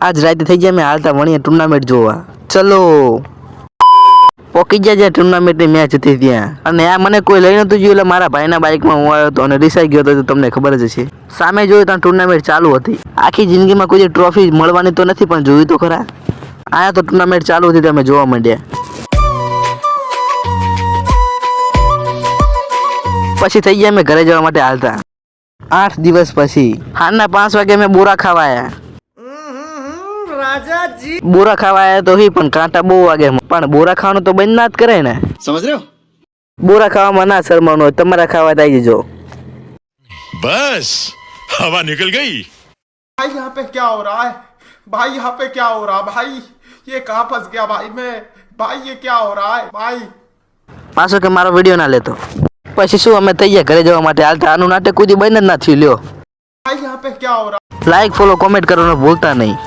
આજ રાતે થઈ જાય મેં હાલતા વણીએ ટુર્નામેન્ટ જોવા. ચલો પોકી ગયા ટુર્નામેન્ટની મેચ હતી ત્યાં, અને આ મને કોઈ લઈ નતું જોયું એટલે મારા ભાઈના બાઇકમાં હું આવ્યો હતો અને રિસાઈ ગયો હતો. તમને ખબર જ છે. સામે જોયું ત્યાં ટુર્નામેન્ટ ચાલુ હતી. આખી જિંદગીમાં કોઈ ટ્રોફી મળવાની તો નથી, પણ જોયું તો ખરા. આયા તો ટુર્નામેન્ટ ચાલુ હતી, તમે જોવા માંડ્યા. પછી થઈ ગયા મેં ઘરે જવા માટે હાલતા. 8 દિવસ પછી હાલના 5 વાગે મેં બોરા ખાવા આવ્યા. બોરા ખાવા આવ્યા તો હી, પણ કાંટા બહુ વાગે. પણ બોરા ખાવાનું તો બંધ ના જ કરે ને, સમજ રહ્યો? બોરા ખાવામાં ના શરમાવાનું હોય, તમારા ખાવા આવી જજો. बस हवा निकल गई. भाई यहाँ पे क्या हो रहा है भाई? यहाँ पे क्या हो रहा है भाई? ये कहाँ फंस गया भाई मैं? भाई ये क्या हो रहा है भाई? પાછો કે મારો વિડીયો ના લેતો. પછી શું અમે થઈ ગયા ઘરે જવા માટે હાલતા. આનું નાટક કોઈ બંધ જ ના થયું. લ્યો भाई यहाँ पे क्या हो रहा है? લાઈક ફોલો કોમેન્ટ કરવાનું ભૂલતા નહીં.